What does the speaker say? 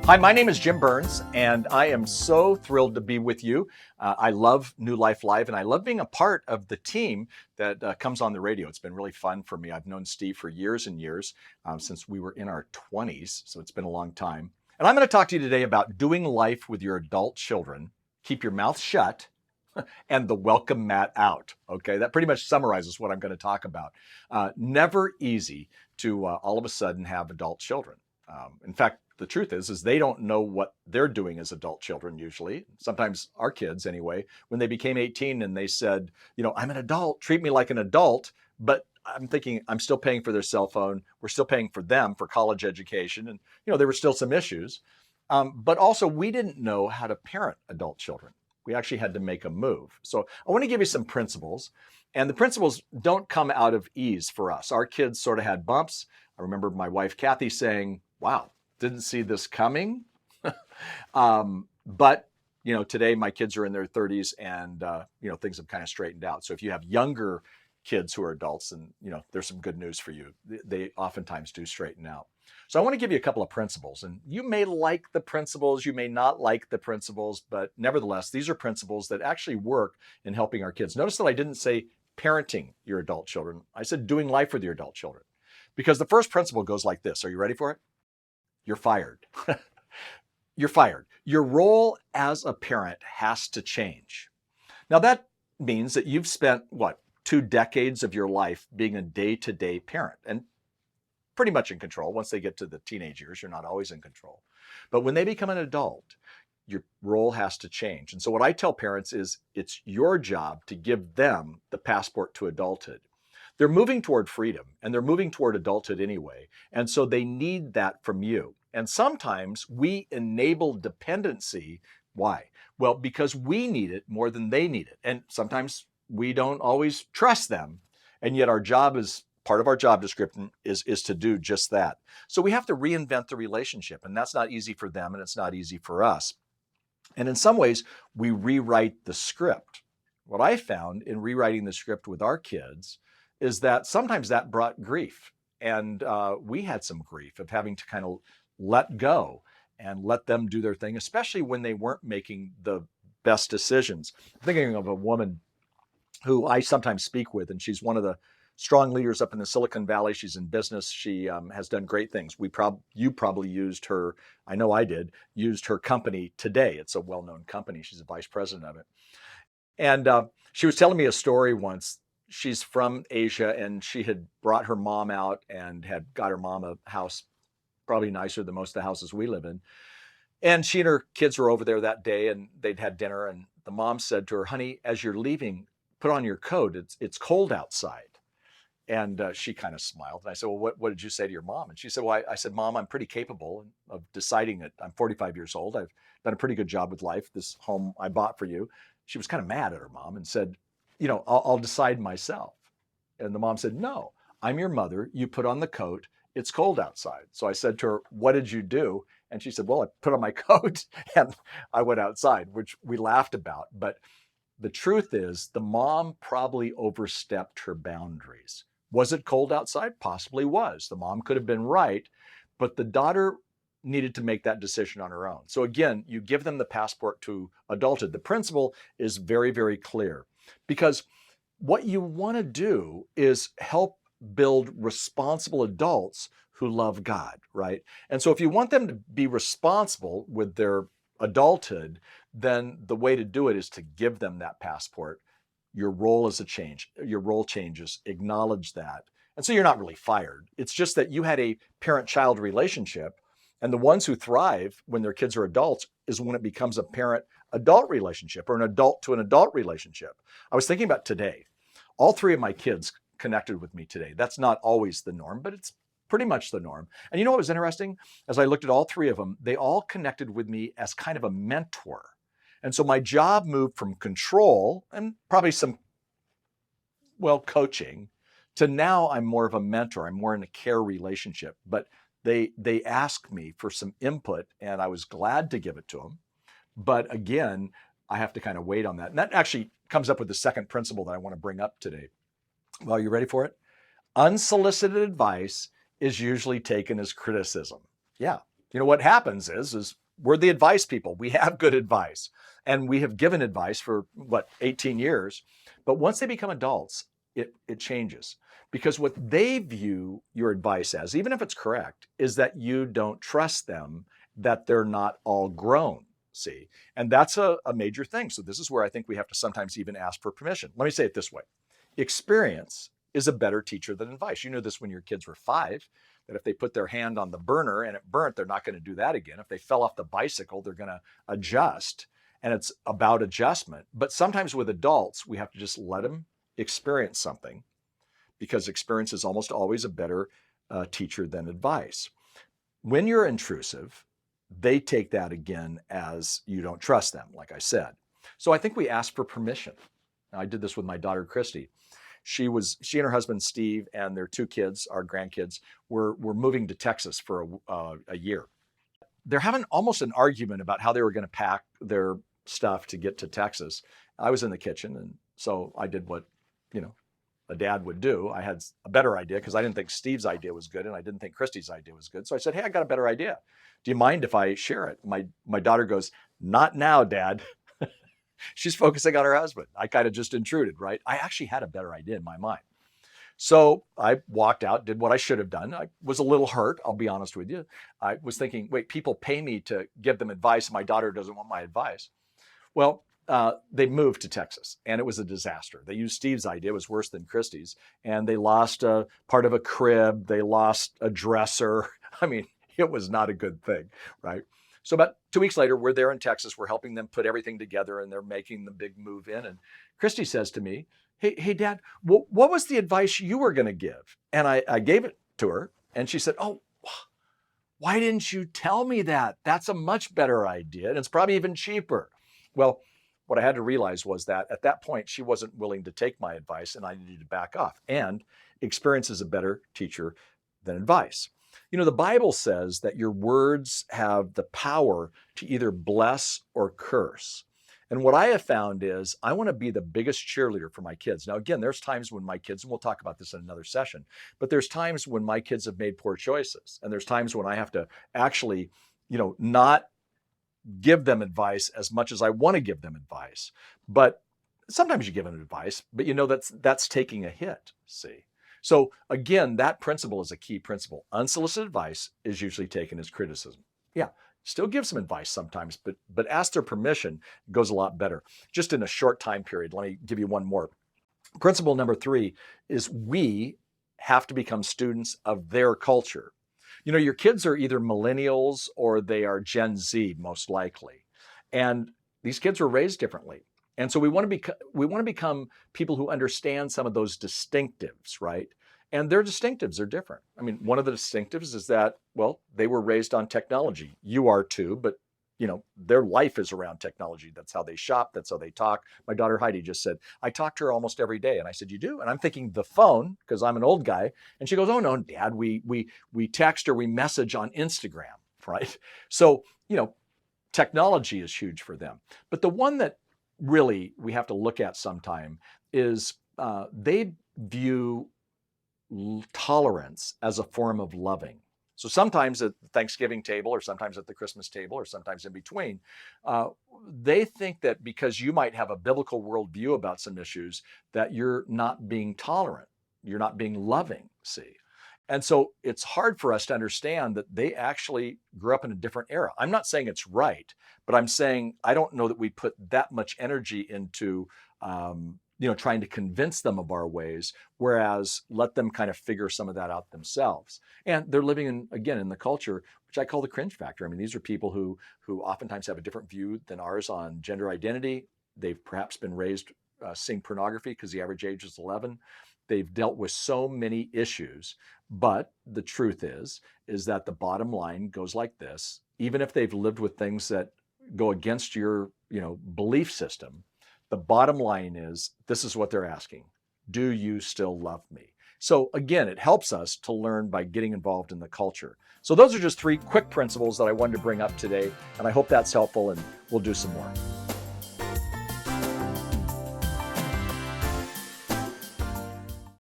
Hi, my name is Jim Burns, and I am so thrilled to be with you. I love New Life Live, and I love being a part of the team that comes on the radio. It's been really fun for me. I've known Steve for years and years, since we were in our 20s, so it's been a long time. And I'm going to talk to you today about doing life with your adult children. Keep your mouth shut and the welcome mat out. Okay, that pretty much summarizes what I'm going to talk about. Never easy to all of a sudden have adult children. In fact, the truth is they don't know what they're doing as adult children usually. Sometimes our kids anyway, when they became 18 and they said, I'm an adult, treat me like an adult, but I'm thinking I'm still paying for their cell phone. We're still paying for them for college education. And, there were still some issues. But also we didn't know how to parent adult children. We actually had to make a move. So I want to give you some principles. And the principles don't come out of ease for us. Our kids sort of had bumps. I remember my wife, Kathy, saying, wow, didn't see this coming. But, today my kids are in their 30s and, things have kind of straightened out. So if you have younger kids who are adults, and, there's some good news for you. They oftentimes do straighten out. So I want to give you a couple of principles, and you may like the principles, you may not like the principles, but nevertheless, these are principles that actually work in helping our kids. Notice that I didn't say parenting your adult children. I said doing life with your adult children, because the first principle goes like this. Are you ready for it? You're fired. You're fired. Your role as a parent has to change. Now that means that you've spent, 2 decades of your life being a day-to-day parent and pretty much in control. Once they get to the teenage years, you're not always in control. But when they become an adult, your role has to change. And so what I tell parents is it's your job to give them the passport to adulthood. They're moving toward freedom and they're moving toward adulthood anyway. And so they need that from you. And sometimes we enable dependency. Why? Well, because we need it more than they need it. And sometimes we don't always trust them. And yet part of our job description is to do just that. So we have to reinvent the relationship. And that's not easy for them and it's not easy for us. And in some ways, we rewrite the script. What I found in rewriting the script with our kids is that sometimes that brought grief. And we had some grief of having to kind of let go and let them do their thing, especially when they weren't making the best decisions. I'm thinking of a woman who I sometimes speak with, and she's one of the strong leaders up in the Silicon Valley. She's in business. She has done great things. You probably used her, I know I did, used her company today. It's a well-known company. She's a vice president of it. And she was telling me a story once. She's from Asia and she had brought her mom out and had got her mom a house probably nicer than most of the houses we live in. And she and her kids were over there that day and they'd had dinner. And the mom said to her, honey, as you're leaving, put on your coat. It's cold outside. And she kind of smiled. And I said, well, what did you say to your mom? And she said, well, I said, Mom, I'm pretty capable of deciding that I'm 45 years old. I've done a pretty good job with life. This home I bought for you. She was kind of mad at her mom and said, I'll decide myself. And the mom said, no, I'm your mother. You put on the coat. It's cold outside. So I said to her, what did you do? And she said, well, I put on my coat and I went outside, which we laughed about. But the truth is the mom probably overstepped her boundaries. Was it cold outside? Possibly was. The mom could have been right, but the daughter needed to make that decision on her own. So again, you give them the passport to adulthood. The principle is very, very clear, because what you want to do is help build responsible adults who love God, right? And so if you want them to be responsible with their adulthood, then the way to do it is to give them that passport. Your role changes, acknowledge that. And so you're not really fired. It's just that you had a parent-child relationship, and the ones who thrive when their kids are adults is when it becomes a parent-adult relationship or an adult-to-an-adult relationship. I was thinking about today. All 3 of my kids connected with me today. That's not always the norm, but it's pretty much the norm. And you know what was interesting? As I looked at all 3 of them, they all connected with me as kind of a mentor. And so my job moved from control and probably some, coaching, to now I'm more of a mentor. I'm more in a care relationship. But they asked me for some input and I was glad to give it to them. But again, I have to kind of wait on that. And that actually comes up with the second principle that I want to bring up today. Well, you ready for it? Unsolicited advice is usually taken as criticism. Yeah, What happens is we're the advice people. We have good advice, and we have given advice for 18 years. But once they become adults, it changes, because what they view your advice as, even if it's correct, is that you don't trust them, that they're not all grown. See, and that's a major thing. So this is where I think we have to sometimes even ask for permission. Let me say it this way: experience is a better teacher than advice. You knew this when your kids were 5, that if they put their hand on the burner and it burnt, they're not going to do that again. If they fell off the bicycle, they're going to adjust. And it's about adjustment. But sometimes with adults, we have to just let them experience something, because experience is almost always a better teacher than advice. When you're intrusive, they take that again as you don't trust them, like I said. So I think we ask for permission. Now, I did this with my daughter, Christy. She and her husband, Steve, and their 2 kids, our grandkids, were moving to Texas for a year. They're having almost an argument about how they were going to pack their stuff to get to Texas. I was in the kitchen, and so I did what, a dad would do. I had a better idea because I didn't think Steve's idea was good, and I didn't think Christy's idea was good. So I said, "Hey, I got a better idea. Do you mind if I share it?" My daughter goes, "Not now, Dad." She's focusing on her husband. I kind of just intruded, right? I actually had a better idea in my mind. So I walked out, did what I should have done. I was a little hurt, I'll be honest with you. I was thinking, wait, people pay me to give them advice. My daughter doesn't want my advice. Well, they moved to Texas, and it was a disaster. They used Steve's idea. It was worse than Christy's. And they lost part of a crib. They lost a dresser. I mean, it was not a good thing, right? So about 2 weeks later, we're there in Texas. We're helping them put everything together, and they're making the big move in. And Christy says to me, hey, Dad, what was the advice you were going to give? And I gave it to her, and she said, "Oh, why didn't you tell me that? That's a much better idea, and it's probably even cheaper." Well, what I had to realize was that at that point, she wasn't willing to take my advice, and I needed to back off. And experience is a better teacher than advice. The Bible says that your words have the power to either bless or curse. And what I have found is I want to be the biggest cheerleader for my kids. Now, again, there's times when my kids, and we'll talk about this in another session, but there's times when my kids have made poor choices. And there's times when I have to actually, not give them advice as much as I want to give them advice. But sometimes you give them advice, but that's taking a hit, see? So again, that principle is a key principle. Unsolicited advice is usually taken as criticism. Yeah, still give some advice sometimes, but ask their permission. It goes a lot better. Just in a short time period, let me give you one more. Principle number 3 is we have to become students of their culture. Your kids are either millennials or they are Gen Z, most likely. And these kids were raised differently. And so we want to become people who understand some of those distinctives, right? And their distinctives are different. I mean, one of the distinctives is that, well, they were raised on technology. You are too, but their life is around technology. That's how they shop. That's how they talk. My daughter Heidi just said, "I talk to her almost every day." And I said, "You do?" And I'm thinking the phone, because I'm an old guy. And she goes, "Oh no, Dad, we text or we message on Instagram," right? So, technology is huge for them. But the one that really we have to look at sometime is they view tolerance as a form of loving. So sometimes at the Thanksgiving table, or sometimes at the Christmas table, or sometimes in between, they think that because you might have a biblical worldview about some issues, that you're not being tolerant, you're not being loving, see? And so it's hard for us to understand that they actually grew up in a different era. I'm not saying it's right, but I'm saying I don't know that we put that much energy into trying to convince them of our ways, whereas let them kind of figure some of that out themselves. And they're living in the culture, which I call the cringe factor. I mean, these are people who oftentimes have a different view than ours on gender identity. They've perhaps been raised seeing pornography because the average age is 11. They've dealt with so many issues, but the truth is that the bottom line goes like this: even if they've lived with things that go against your, belief system, the bottom line is this is what they're asking: do you still love me? So again, it helps us to learn by getting involved in the culture. So those are just 3 quick principles that I wanted to bring up today, and I hope that's helpful, and we'll do some more.